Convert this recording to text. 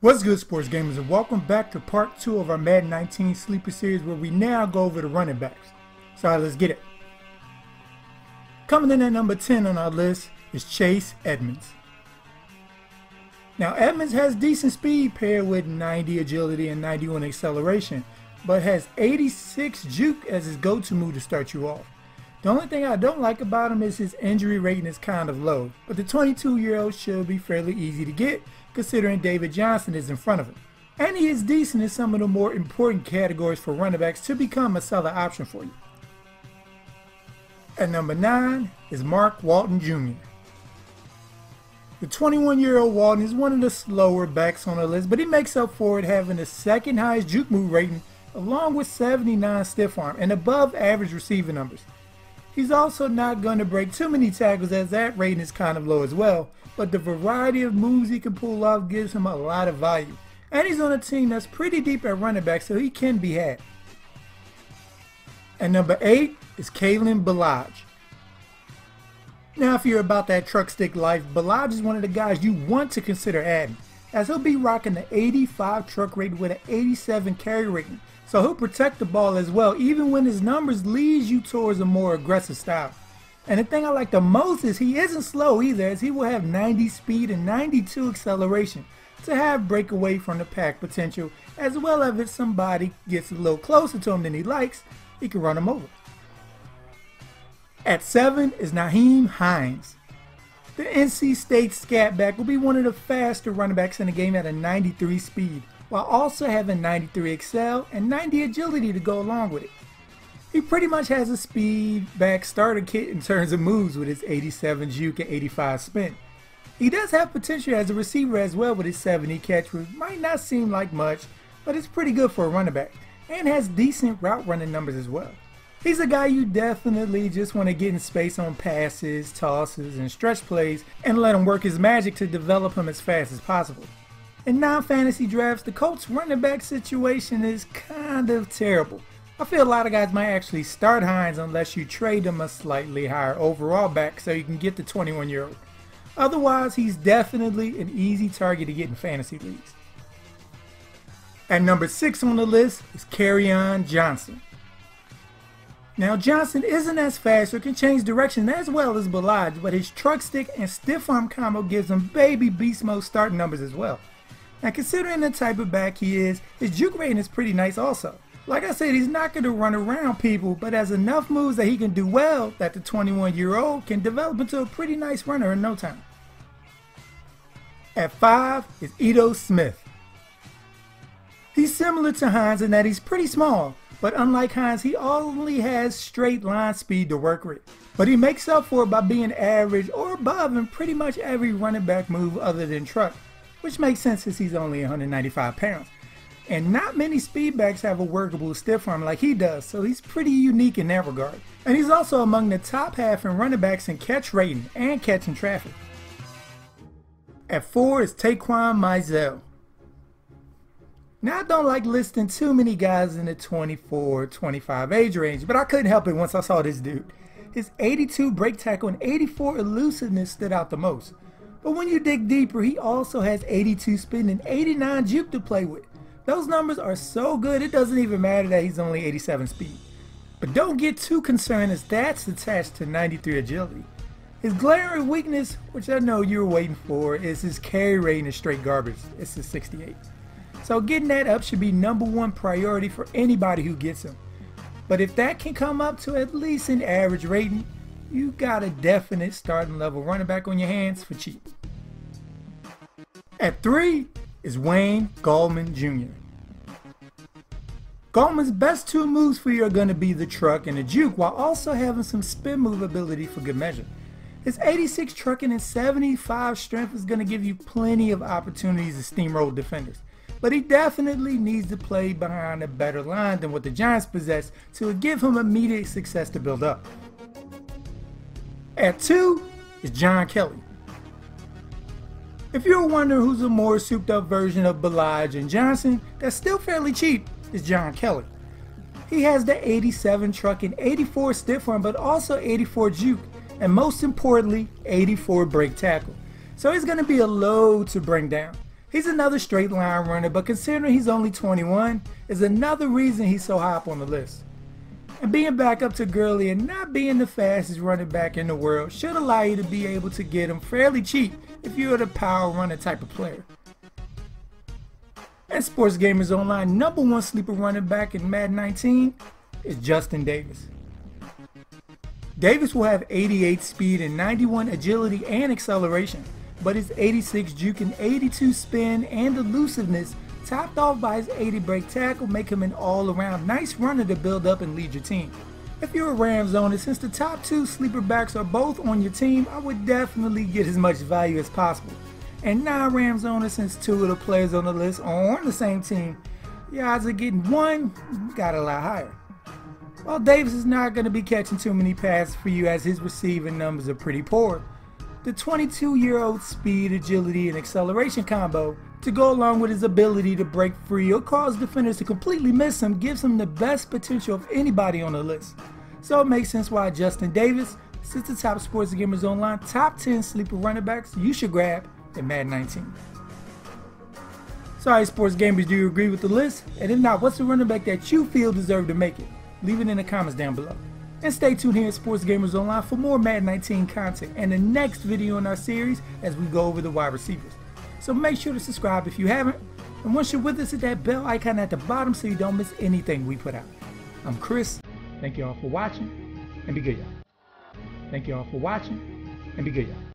What's good, sports gamers, and welcome back to part 2 of our Madden 19 Sleeper series, where we now go over the running backs. So let's get it. Coming in at number 10 on our list is Chase Edmunds. Now Edmunds has decent speed paired with 90 agility and 91 acceleration, but has 86 juke as his go-to move to start you off. The only thing I don't like about him is his injury rating is kind of low, but the 22-year-old should be fairly easy to get considering David Johnson is in front of him. And he is decent in some of the more important categories for running backs to become a solid option for you. At number 9 is Walton Jr. The 21-year-old Walton is one of the slower backs on the list, but he makes up for it having the second highest juke move rating along with 79 stiff arm and above average receiving numbers. He's also not going to break too many tackles as that rating is kind of low as well, but the variety of moves he can pull off gives him a lot of value. And he's on a team that's pretty deep at running back, so he can be had. At number 8 is Balzs. Now if you're about that truck stick life, Balzs is one of the guys you want to consider adding, as he'll be rocking the 85 truck rating with an 87 carry rating. So he'll protect the ball as well, even when his numbers leads you towards a more aggressive style. And the thing I like the most is he isn't slow either, as he will have 90 speed and 92 acceleration to have breakaway from the pack potential, as well as if somebody gets a little closer to him than he likes, he can run him over. At 7 is Nyheim Hines. The NC State scat back will be one of the faster running backs in the game at a 93 speed, while also having 93 excel and 90 agility to go along with it. He pretty much has a speed back starter kit in terms of moves with his 87 juke and 85 spin. He does have potential as a receiver as well with his 70 catch, which might not seem like much, but it's pretty good for a running back, and has decent route running numbers as well. He's a guy you definitely just want to get in space on passes, tosses, and stretch plays, and let him work his magic to develop him as fast as possible. In non-fantasy drafts, the Colts running back situation is kind of terrible. I feel a lot of guys might actually start Hines unless you trade him a slightly higher overall back so you can get the 21-year-old. Otherwise, he's definitely an easy target to get in fantasy leagues. At number 6 on the list is Carrion Johnson. Now Johnson isn't as fast or can change direction as well as Balzs, but his truck stick and stiff arm combo gives him baby beast mode starting numbers as well. Now considering the type of back he is, his juke rating is pretty nice also. Like I said, he's not going to run around people, but has enough moves that he can do well that the 21-year-old can develop into a pretty nice runner in no time. At 5 is Ito Smith. He's similar to Hines in that he's pretty small, but unlike Hines, he only has straight line speed to work with. But he makes up for it by being average or above in pretty much every running back move other than truck, which makes sense since he's only 195 pounds. And not many speedbacks have a workable stiff arm like he does, so he's pretty unique in that regard. And he's also among the top half in running backs in catch rating and catching traffic. At 4 is Taquan. Now I don't like listing too many guys in the 24-25 age range, but I couldn't help it once I saw this dude. His 82 break tackle and 84 elusiveness stood out the most. But when you dig deeper, he also has 82 spin and 89 juke to play with. Those numbers are so good it doesn't even matter that he's only 87 speed. But don't get too concerned as that's attached to 93 agility. His glaring weakness, which I know you were waiting for, is his carry rating is straight garbage. It's a 68. So getting that up should be #1 priority for anybody who gets him. But if that can come up to at least an average rating, you got a definite starting level running back on your hands for cheap. At 3 is Gulman Jr. Gulman's best 2 moves for you are going to be the truck and the juke, while also having some spin move ability for good measure. His 86 trucking and 75 strength is going to give you plenty of opportunities to steamroll defenders, but he definitely needs to play behind a better line than what the Giants possess to give him immediate success to build up. At 2 is John Kelly. If you're wondering who's a more souped up version of Balzs and Johnson that's still fairly cheap, is John Kelly. He has the 87 truck and 84 stiff arm, but also 84 juke, and most importantly 84 break tackle. So he's going to be a load to bring down. He's another straight line runner, but considering he's only 21 is another reason he's so high up on the list. And being back up to Gurley and not being the fastest running back in the world should allow you to be able to get him fairly cheap if you're the power runner type of player. And Sports Gamers Online #1 sleeper running back in Madden 19 is Justin Davis. Davis will have 88 speed and 91 agility and acceleration, but his 86 juke and 82 spin and elusiveness, topped off by his 80 break tackle, make him an all-around nice runner to build up and lead your team. If you're a Rams owner, since the top 2 sleeper backs are both on your team, I would definitely get as much value as possible. And non-Rams owners, since 2 of the players on the list are on the same team, your odds of getting one got a lot higher. While Davis is not going to be catching too many passes for you as his receiving numbers are pretty poor, the 22-year-old speed, agility, and acceleration combo, to go along with his ability to break free or cause defenders to completely miss him, gives him the best potential of anybody on the list. So it makes sense why Justin Davis sits the top Sports Gamers Online top 10 sleeper running backs you should grab in Madden 19. Sorry, Sports Gamers, do you agree with the list? And if not, what's the running back that you feel deserved to make it? Leave it in the comments down below. And stay tuned here at Sports Gamers Online for more Madden 19 content and the next video in our series as we go over the wide receivers. So make sure to subscribe if you haven't, and once you're with us, hit that bell icon at the bottom so you don't miss anything we put out. I'm Chris. Thank you all for watching, and be good, y'all. Thank you all for watching, and be good, y'all.